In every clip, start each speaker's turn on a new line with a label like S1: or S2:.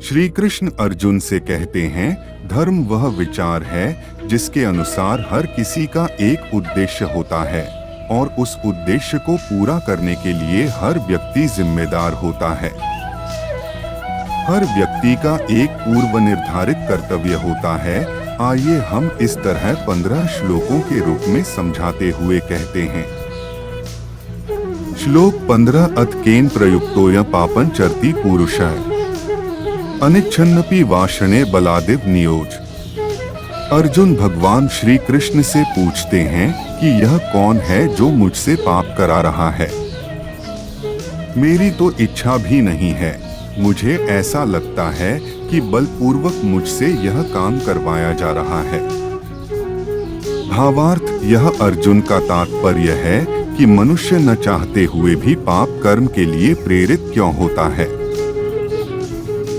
S1: श्री कृष्ण अर्जुन से कहते हैं, धर्म वह विचार है जिसके अनुसार हर किसी का एक उद्देश्य होता है और उस उद्देश्य को पूरा करने के लिए हर व्यक्ति जिम्मेदार होता है। हर व्यक्ति का एक पूर्व निर्धारित कर्तव्य होता है। आइए हम इस तरह 15 श्लोकों के रूप में समझाते हुए कहते हैं। श्लोक 15 अथ प्रयुक्तोय पापं चरति पुरुषः अनिच्छन्नपि वाषणे बलादिव नियोज। अर्जुन भगवान श्री कृष्ण से पूछते हैं कि यह कौन है जो मुझसे पाप करा रहा है। मेरी तो इच्छा भी नहीं है, मुझे ऐसा लगता है कि बलपूर्वक मुझसे यह काम करवाया जा रहा है। भावार्थ, यह अर्जुन का तात्पर्य है कि मनुष्य न चाहते हुए भी पाप कर्म के लिए प्रेरित क्यों होता है।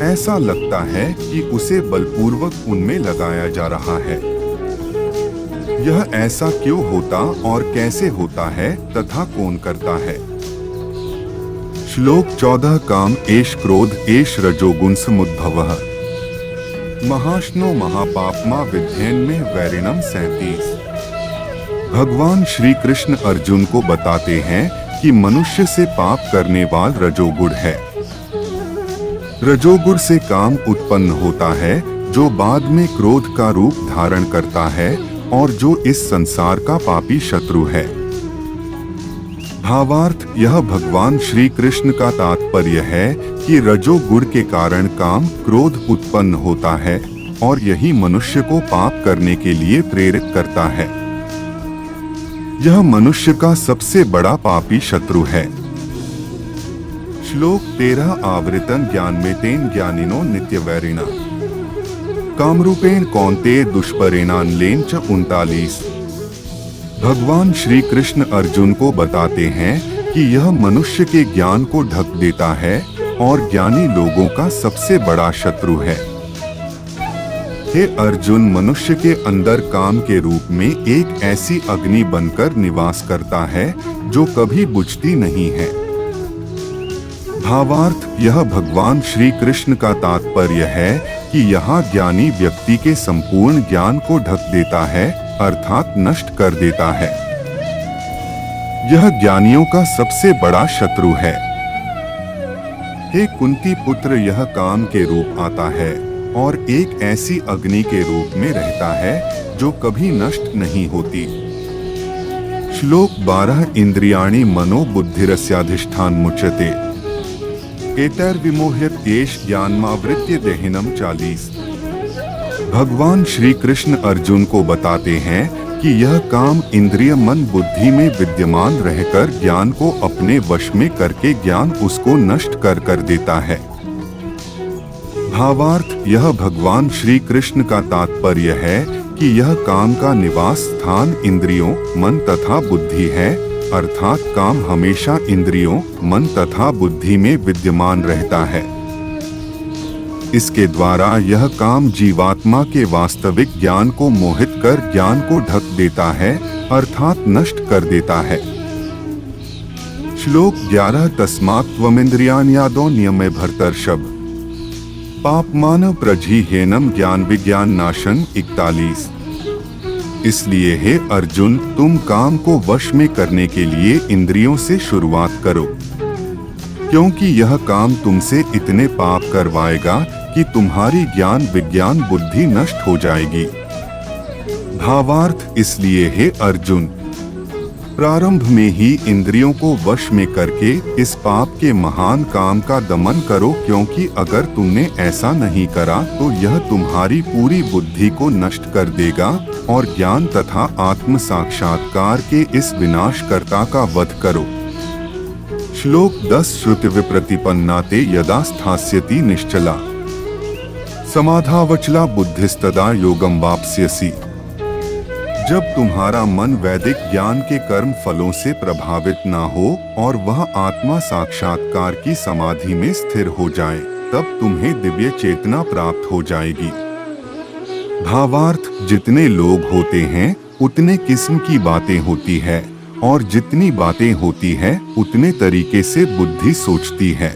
S1: ऐसा लगता है कि उसे बलपूर्वक उनमें लगाया जा रहा है। यह ऐसा क्यों होता और कैसे होता है तथा कौन करता है। श्लोक 14 काम एष क्रोध एष रजोगुण समुद्भवः महाश्नो महापापमा विध्येन्मे वैरिणम 37। भगवान श्री कृष्ण अर्जुन को बताते हैं कि मनुष्य से पाप करने वाला रजोगुण है। रजोगुण से काम उत्पन्न होता है जो बाद में क्रोध का रूप धारण करता है और जो इस संसार का पापी शत्रु है। भावार्थ, यह भगवान श्री कृष्ण का तात्पर्य है कि रजोगुण के कारण काम क्रोध उत्पन्न होता है और यही मनुष्य को पाप करने के लिए प्रेरित करता है। यह मनुष्य का सबसे बड़ा पापी शत्रु है। श्लोक 13 आवृतन ज्ञान में तेन ज्ञानिनो नित्य वैरिणा कामरूपेण कौन्तेय दुष्परिणालेन च 39। भगवान श्री कृष्ण अर्जुन को बताते हैं कि यह मनुष्य के ज्ञान को ढक देता है और ज्ञानी लोगों का सबसे बड़ा शत्रु है। हे अर्जुन, मनुष्य के अंदर काम के रूप में एक ऐसी अग्नि बनकर निवास करता है जो कभी बुझती नहीं है। भावार्थ, यह भगवान श्री कृष्ण का तात्पर्य है कि यहाँ ज्ञानी व्यक्ति के संपूर्ण ज्ञान को ढक देता है, अर्थात नष्ट कर देता है। यह ज्ञानियों का सबसे बड़ा शत्रु है। हे कुंती पुत्र, यह काम के रूप आता है और एक ऐसी अग्नि के रूप में रहता है जो कभी नष्ट नहीं होती। श्लोक 12 इंद्रियाणि मनो बुद्धिरस्याधिष्ठान मुच्यते एतैर्विमोह्यत येष ज्ञानमावृत्य देहिनम 40। भगवान श्री कृष्ण अर्जुन को बताते हैं कि यह काम इंद्रिय मन बुद्धि में विद्यमान रहकर ज्ञान को अपने वश में करके ज्ञान उसको नष्ट कर देता है। भावार्थ, यह भगवान श्री कृष्ण का तात्पर्य है कि यह काम का निवास स्थान इंद्रियों मन तथा बुद्धि है, अर्थात काम हमेशा इंद्रियों मन तथा बुद्धि में विद्यमान रहता है। इसके द्वारा यह काम जीवात्मा के वास्तविक ज्ञान को मोहित कर ज्ञान को ढक देता है, अर्थात नष्ट कर देता है। श्लोक 11 तस्मात् त्वमिन्द्रियाण्यादौ नियम्य भर्तर्षभ पापमान प्रजिह्येनम ज्ञान विज्ञान नाशन 41। इसलिए हे अर्जुन, तुम काम को वश में करने के लिए इंद्रियों से शुरुआत करो, क्योंकि यह काम तुमसे इतने पाप करवाएगा कि तुम्हारी ज्ञान विज्ञान बुद्धि नष्ट हो जाएगी। भावार्थ, इसलिए हे अर्जुन, प्रारंभ में ही इंद्रियों को वश में करके इस पाप के महान काम का दमन करो, क्योंकि अगर तुमने ऐसा नहीं करा तो यह तुम्हारी पूरी बुद्धि को नष्ट कर देगा और ज्ञान तथा आत्म साक्षात्कार के इस विनाशकर्ता का वध करो। श्लोक 10 श्रुति विप्रतिपन्नाते यदा स्थास्यति निश्चला समाधावचला बुद्धिस्तदा योगम वाप्स्यसि। जब तुम्हारा मन वैदिक ज्ञान के कर्म फलों से प्रभावित ना हो और वह आत्मा साक्षात्कार की समाधि में स्थिर हो जाए, तब तुम्हें दिव्य चेतना प्राप्त हो जाएगी। भावार्थ, जितने लोग होते हैं उतने किस्म की बातें होती है और जितनी बातें होती है उतने तरीके से बुद्धि सोचती है।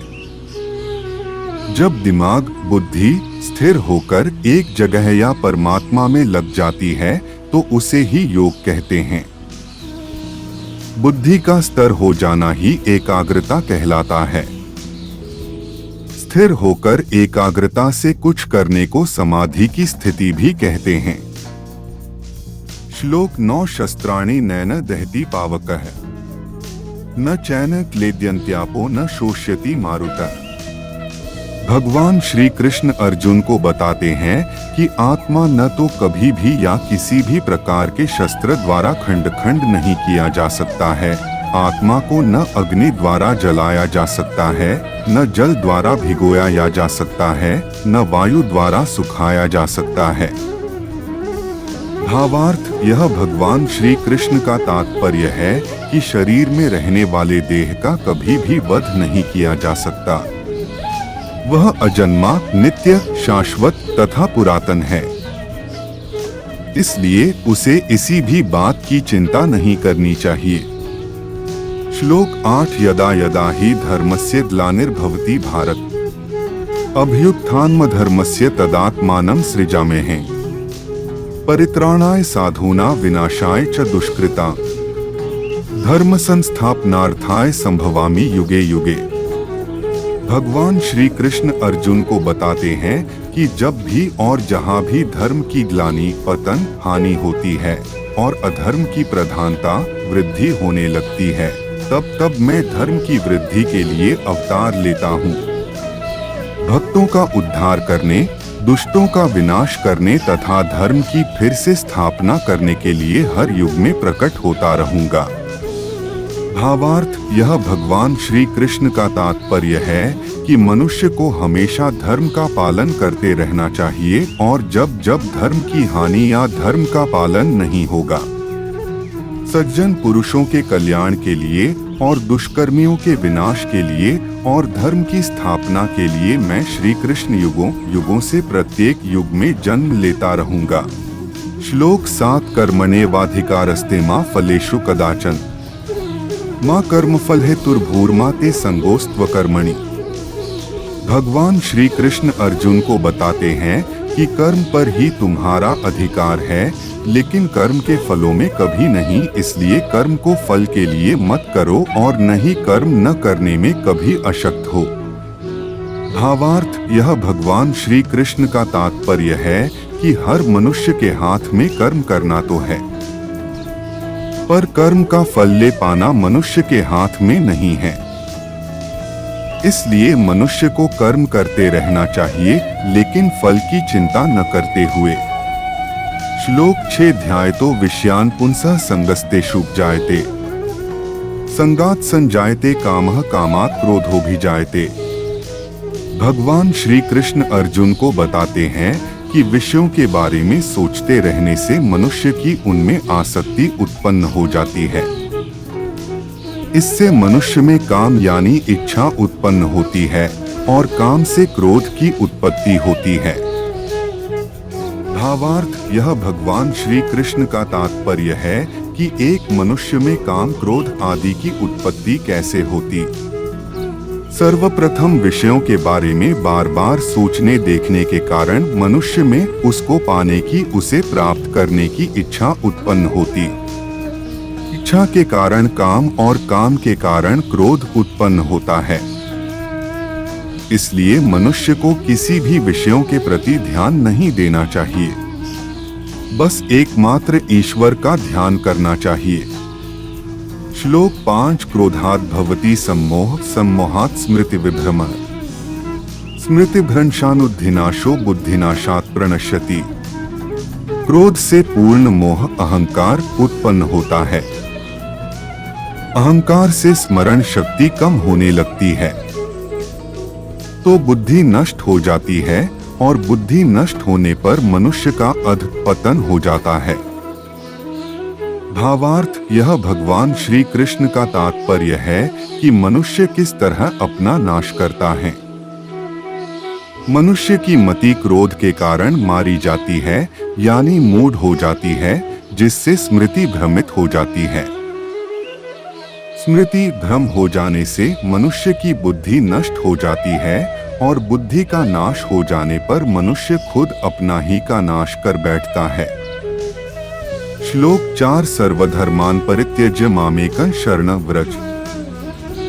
S1: जब दिमाग बुद्धि स्थिर होकर एक जगह या परमात्मा में लग जाती है तो उसे ही योग कहते हैं। बुद्धि का स्तर हो जाना ही एकाग्रता कहलाता है। स्थिर होकर एकाग्रता से कुछ करने को समाधि की स्थिति भी कहते हैं। श्लोक 9 शस्त्राणि नैन दहति पावकः न चैन क्लेद्यन्त्यापो न शोष्यति मारुतः। भगवान श्री कृष्ण अर्जुन को बताते हैं कि आत्मा न तो कभी भी या किसी भी प्रकार के शस्त्र द्वारा खंड खंड नहीं किया जा सकता है। आत्मा को न अग्नि द्वारा जलाया जा सकता है, न जल द्वारा भिगोया जा सकता है, न वायु द्वारा सुखाया जा सकता है। भावार्थ यह भगवान श्री कृष्ण का तात्पर्य है कि शरीर में रहने वाले देह का कभी भी वध नहीं किया जा सकता। वह अजन्मा, नित्य, शाश्वत तथा पुरातन है। इसलिए उसे इसी भी बात की चिंता नहीं करनी चाहिए। श्लोक 8 यदा यदा हि धर्मस्य ग्लानिर्भवति भारत अभ्युत्थानमधर्मस्य तदात्मानं सृजाम्यहम् परित्राणाय साधूनां विनाशाय च दुष्कृतां धर्म संस्थापनार्थाय संभवामि युगे युगे। भगवान श्री कृष्ण अर्जुन को बताते हैं कि जब भी और जहाँ भी धर्म की ग्लानि, पतन, हानि होती है और अधर्म की प्रधानता, वृद्धि होने लगती है, तब तब मैं धर्म की वृद्धि के लिए अवतार लेता हूँ। भक्तों का उद्धार करने, दुष्टों का विनाश करने तथा धर्म की फिर से स्थापना करने के लिए हर युग में प्रकट होता रहूंगा। भावार्थ यह भगवान श्री कृष्ण का तात्पर्य है कि मनुष्य को हमेशा धर्म का पालन करते रहना चाहिए और जब जब धर्म की हानि या धर्म का पालन नहीं होगा, सज्जन पुरुषों के कल्याण के लिए और दुष्कर्मियों के विनाश के लिए और धर्म की स्थापना के लिए मैं श्री कृष्ण युगों युगों से प्रत्येक युग में जन्म लेता रहूंगा। श्लोक 7 कर्मण्येवाधिकारस्ते मा फलेषु कदाचन माँ कर्मफल हेतुर्भूर्मा ते संगोस्त्व कर्मणि। भगवान श्री कृष्ण अर्जुन को बताते हैं कि कर्म पर ही तुम्हारा अधिकार है, लेकिन कर्म के फलों में कभी नहीं, इसलिए कर्म को फल के लिए मत करो और न ही कर्म न करने में कभी अशक्त हो। भावार्थ यह भगवान श्री कृष्ण का तात्पर्य है कि हर मनुष्य के हाथ में कर्म करना तो है, पर कर्म का फल ले पाना मनुष्य के हाथ में नहीं है। इसलिए मनुष्य को कर्म करते रहना चाहिए, लेकिन फल की चिंता न करते हुए। श्लोक 6 ध्यायतो विषयान् पुंसः संगस्तेषु जायते संगात् संजायते कामः कामात् क्रोधोऽभिजायते। भगवान श्री कृष्ण अर्जुन को बताते हैं कि विषयों के बारे में सोचते रहने से मनुष्य की उनमें आसक्ति उत्पन्न हो जाती है। इससे मनुष्य में काम यानी इच्छा उत्पन्न होती है और काम से क्रोध की उत्पत्ति होती है। भावार्थ यह भगवान श्री कृष्ण का तात्पर्य है कि एक मनुष्य में काम, क्रोध आदि की उत्पत्ति कैसे होती। सर्वप्रथम विषयों के बारे में बार बार सोचने देखने के कारण मनुष्य में उसको पाने की, उसे प्राप्त करने की इच्छा उत्पन्न होती। इच्छा के कारण काम और काम के कारण क्रोध उत्पन्न होता है। इसलिए मनुष्य को किसी भी विषयों के प्रति ध्यान नहीं देना चाहिए, बस एकमात्र ईश्वर का ध्यान करना चाहिए। श्लोक 5 क्रोधात् भवति सम्मोह सम्मोहात् स्मृति विभ्रमः स्मृतिभ्रंशानुद्धिनाशो बुद्धिनाशात् प्रणश्यति। क्रोध से पूर्ण मोह अहंकार उत्पन्न होता है। अहंकार से स्मरण शक्ति कम होने लगती है तो बुद्धि नष्ट हो जाती है और बुद्धि नष्ट होने पर मनुष्य का अधःपतन हो जाता है। भावार्थ यह भगवान श्री कृष्ण का तात्पर्य है कि मनुष्य किस तरह अपना नाश करता है। मनुष्य की मति क्रोध के कारण मारी जाती है, यानी मूढ़ हो जाती है, जिससे स्मृति भ्रमित हो जाती है। स्मृति भ्रम हो जाने से मनुष्य की बुद्धि नष्ट हो जाती है और बुद्धि का नाश हो जाने पर मनुष्य खुद अपना ही का नाश कर बैठता है। श्लोक 4 सर्वधर्मान परित्यज्य मामेकं शरणं व्रज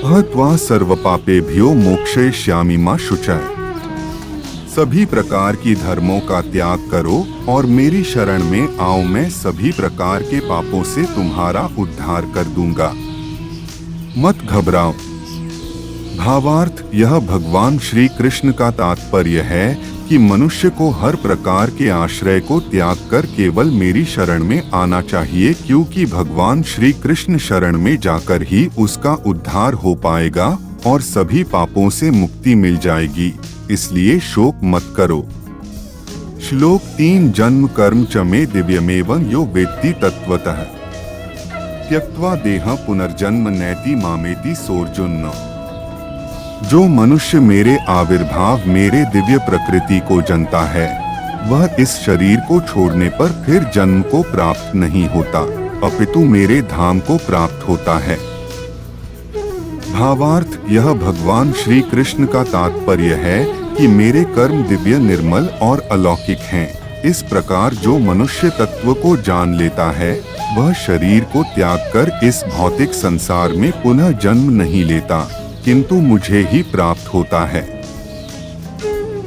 S1: अहत्वा सर्वपापेभ्यो मोक्षयिष्यामि मा शुचः। सभी प्रकार की धर्मों का त्याग करो और मेरी शरण में आओ, मैं सभी प्रकार के पापों से तुम्हारा उद्धार कर दूंगा। मत घबराओ। भावार्थ, यह भगवान श्री कृष्ण का तात्पर्य है कि मनुष्य को हर प्रकार के आश्रय को त्याग कर केवल मेरी शरण में आना चाहिए, क्योंकि भगवान श्री कृष्ण शरण में जाकर ही उसका उद्धार हो पाएगा और सभी पापों से मुक्ति मिल जाएगी। इसलिए शोक मत करो। श्लोक 3 जन्म कर्म च मे दिव्यमेवं यो वेत्ति तत्वतः त्यक्त्वा देह पुनर्जन्म नैति मामेति सोऽर्जुन। जो मनुष्य मेरे आविर्भाव, मेरे दिव्य प्रकृति को जानता है, वह इस शरीर को छोड़ने पर फिर जन्म को प्राप्त नहीं होता, अपितु मेरे धाम को प्राप्त होता है। भावार्थ, यह भगवान श्री कृष्ण का तात्पर्य है कि मेरे कर्म दिव्य, निर्मल और अलौकिक हैं। इस प्रकार जो मनुष्य तत्व को जान लेता है, वह शरीर को त्याग कर इस भौतिक संसार में पुनः जन्म नहीं लेता, किंतु मुझे ही प्राप्त होता है।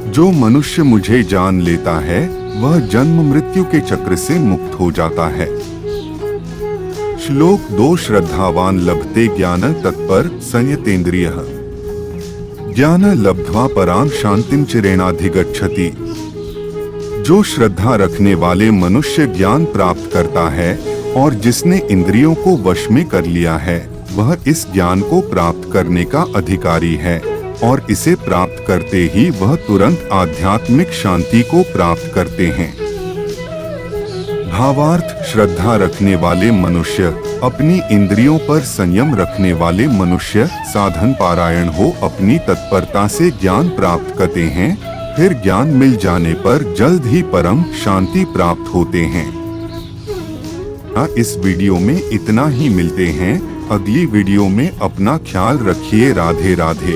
S1: जो मनुष्य मुझे जान लेता है, वह जन्म मृत्यु के चक्र से मुक्त हो जाता है। श्लोक 2 श्रद्धावान लभते ज्ञान तत्पर संयतेन्द्रियः ज्ञान लब्ध्वा परां शांतिं चिरेणाधिगच्छति। जो श्रद्धा रखने वाले मनुष्य ज्ञान प्राप्त करता है और जिसने इंद्रियों को वश में कर लिया है, वह इस ज्ञान को प्राप्त करने का अधिकारी है और इसे प्राप्त करते ही वह तुरंत आध्यात्मिक शांति को प्राप्त करते हैं। भावार्थ, श्रद्धा रखने वाले मनुष्य, अपनी इंद्रियों पर संयम रखने वाले मनुष्य साधन पारायण हो अपनी तत्परता से ज्ञान प्राप्त करते हैं, फिर ज्ञान मिल जाने पर जल्द ही परम शांति प्राप्त होते हैं। इस वीडियो में इतना ही, मिलते हैं अगली वीडियो में। अपना ख्याल रखिए। राधे राधे।